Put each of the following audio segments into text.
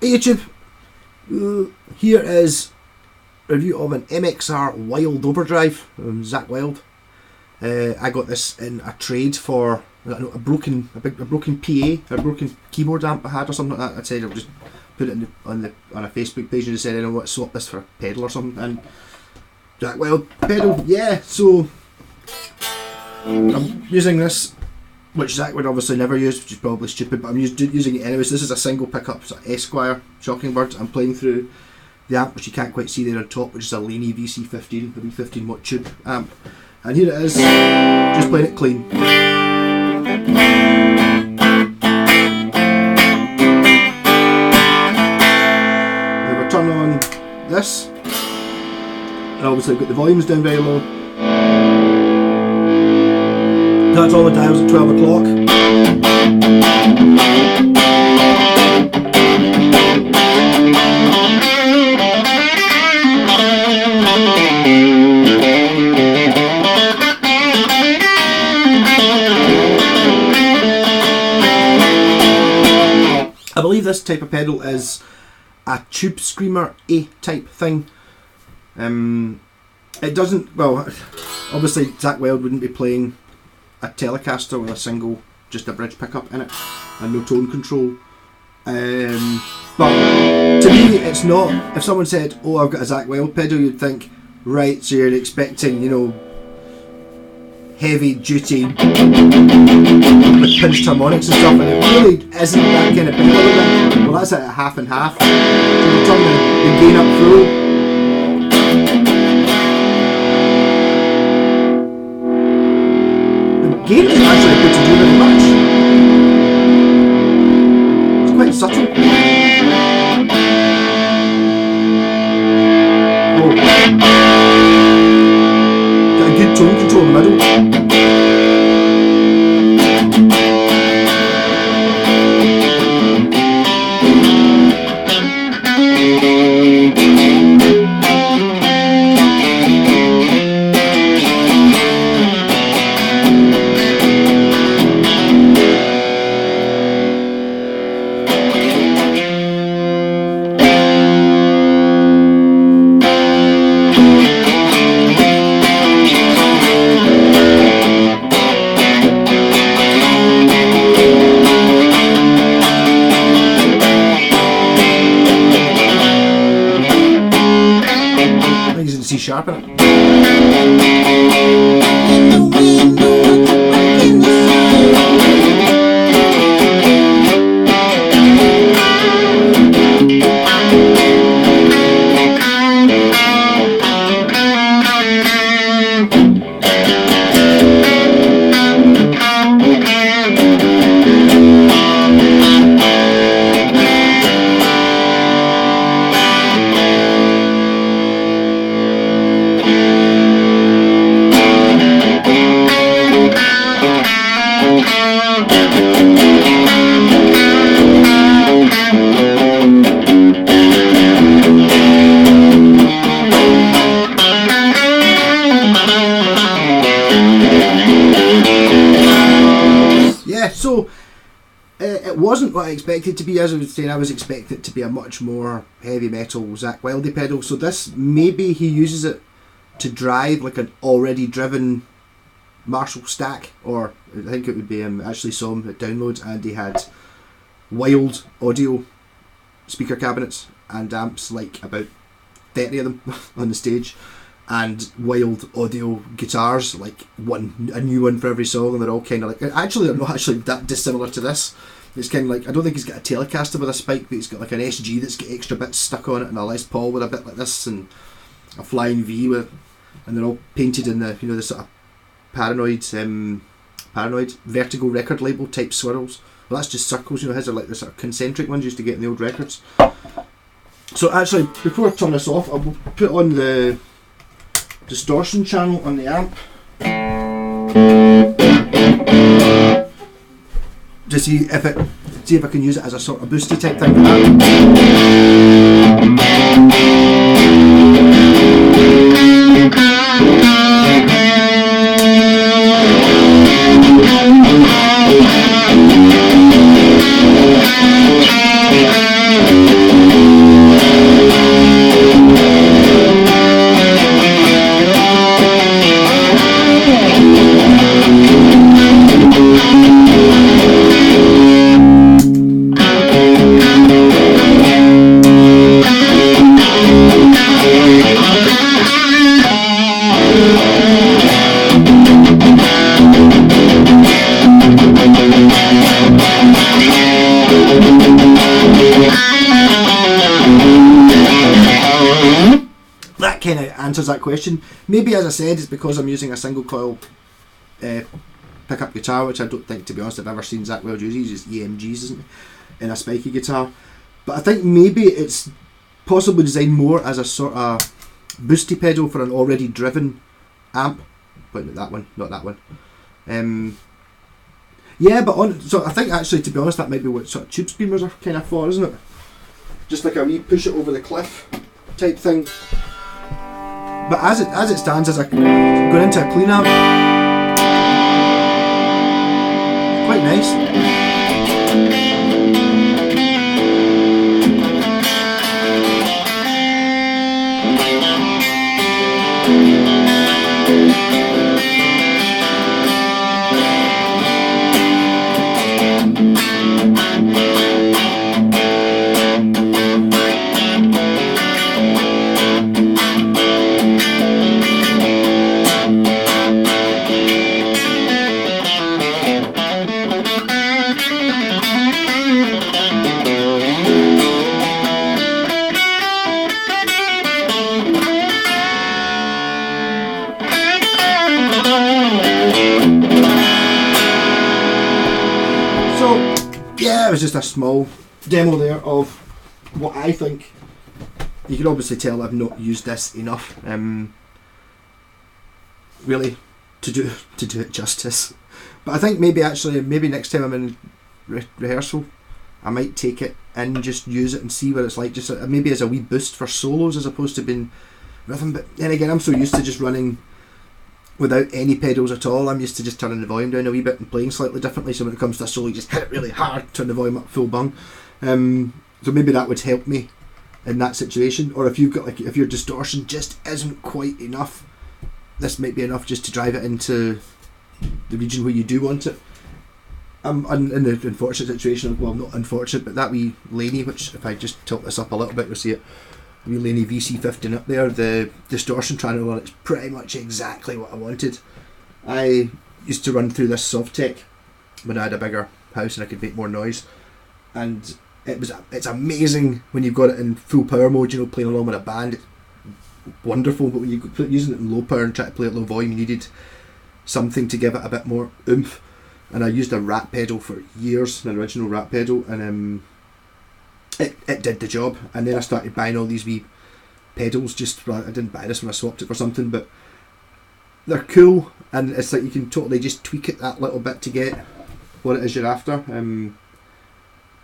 Hey YouTube, here is a review of an MXR wylde overdrive from Zakk Wylde. I got this in a trade for a broken PA, a broken keyboard amp I had or something like that. I said I'll just put it on a Facebook page and just said I don't want to swap this for a pedal or something. And Zakk Wylde pedal, yeah. So I'm using this, which Zakk would obviously never use, which is probably stupid, but I'm using it anyways. This is a single pickup, it's an Esquire Shockingbird. I'm playing through the amp, which you can't quite see there on top, which is a Laney VC15, a V15 watt tube amp. And here it is, just playing it clean. Then we turn on this, and obviously I've got the volumes down very low. That's all the dials at 12 o'clock. I believe this type of pedal is a Tube Screamer A type thing. It doesn't, well, obviously Zakk Wylde wouldn't be playing a Telecaster with a single, just a bridge pickup in it and no tone control. But to me it's not. If someone said, oh, I've got a Zakk Wylde pedal, you'd think, right, so you're expecting, you know, heavy duty with pinched harmonics and stuff, and it really isn't that kind of pedal. Well, that's at half and half. So we turn the gain up full. Gain isn't actually good to do very much. It's quite subtle. Oh. Got a good tone control in the middle. C sharp in it. So it wasn't what I expected it to be. As I was saying, I was expecting it to be a much more heavy metal Zakk Wylde pedal. So this, maybe he uses it to drive like an already driven Marshall stack, or I think it would be, actually saw him at downloads, and he had Wylde audio speaker cabinets and amps, like about 30 of them on the stage, and Wylde audio guitars, like a new one for every song, and they're all kind of like, actually they're not actually that dissimilar to this. It's kind of like, I don't think he's got a Telecaster with a spike, but he's got like an SG that's got extra bits stuck on it, and a Les Paul with a bit like this, and a Flying V with, and they're all painted in the, you know, the sort of paranoid Vertigo record label type swirls. Well, that's just circles, you know, his are like the sort of concentric ones you used to get in the old records. So actually, before I turn this off, I will put on the distortion channel on the amp to see if I can use it as a sort of boosty type thing for that. answers that question. Maybe, as I said, it's because I'm using a single coil pickup guitar, which I don't think, to be honest, I've ever seen Zakk Wylde use. He uses EMGs, isn't he, in a spiky guitar. But I think maybe it's possibly designed more as a sort of boosty pedal for an already driven amp. But that one, not that one. Yeah, but so I think actually, to be honest, that might be what sort of tube screamers are kind of for, isn't it? Just like a wee push it over the cliff type thing. But as it stands, as I go into a clean amp, quite nice. It was just a small demo there of what I think. You can obviously tell I've not used this enough, really, to do it justice. But I think maybe next time I'm in rehearsal, I might take it and just use it and see what it's like. Just maybe as a wee boost for solos as opposed to being rhythm. But then again, I'm so used to just running without any pedals at all. I'm used to just turning the volume down a wee bit and playing slightly differently, so when it comes to a solo you just hit it really hard, turn the volume up full bung. So maybe that would help me in that situation. Or if you've got if your distortion just isn't quite enough, this might be enough just to drive it into the region where you do want it. I'm in the unfortunate situation of, well, not unfortunate, but that wee Laney, which if I just tilt this up a little bit you'll see it, wee Laney VC15 up there, the distortion channel on it's pretty much exactly what I wanted. I used to run through this Sovtech when I had a bigger house and I could make more noise, and it's amazing when you've got it in full power mode, you know, playing along with a band. It's wonderful, but when you using it in low power and try to play at low volume, you needed something to give it a bit more oomph. And I used a Rat pedal for years, an original Rat pedal, and it did the job. And then I started buying all these wee pedals. I didn't buy this when I swapped it for something, but they're cool, and it's like you can totally just tweak it that little bit to get what it is you're after.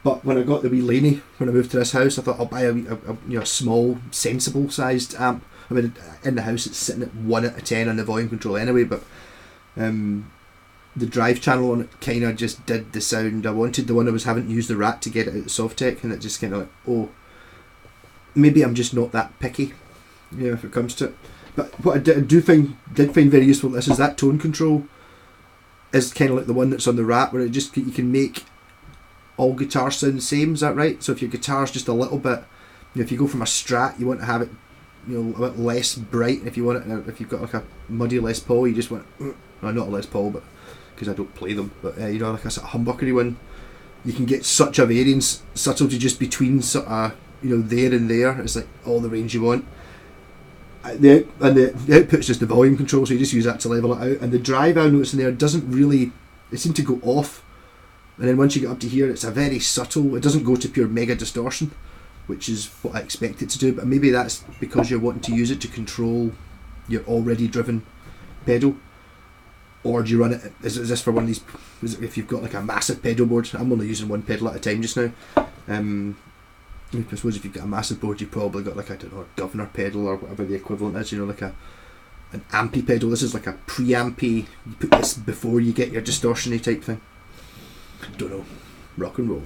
But when I got the wee Laney, when I moved to this house, I thought I'll buy a small, sensible sized amp. I mean, in the house it's sitting at 1 out of 10 on the volume control anyway, but the drive channel on it kind of just did the sound I wanted. The one I was having to use the Rat to get it out of Sovtech, and it just kind of like, oh, maybe I'm just not that picky, you know, if it comes to it. But what I did find very useful in this is that tone control is kind of like the one that's on the Rat, where you can make all guitars sound the same. Is that right? So if your guitar's just a little bit, you know, if you go from a Strat, you want to have it, you know, a bit less bright. If you want it, if you've got like a muddy Les Paul, you just want, not a Les Paul, but because I don't play them, but you know, like a sort of humbuckery one, you can get such a variance, subtlety just between sort of, you know, there and there. It's like all the range you want. The output's just the volume control, so you just use that to level it out. And the drive, I noticed in there, doesn't really, it seemed to go off. And then once you get up to here, it's a very subtle, it doesn't go to pure mega distortion, which is what I expect it to do. But maybe that's because you're wanting to use it to control your already driven pedal. Or do you run it, is this for one of these, if you've got like a massive pedal board? I'm only using one pedal at a time just now. I suppose if you've got a massive board, you've probably got like, I don't know, a governor pedal or whatever the equivalent is, you know, like an ampy pedal. This is like a pre-ampy, you put this before you get your distortion-y type thing. Don't know. Rock and roll.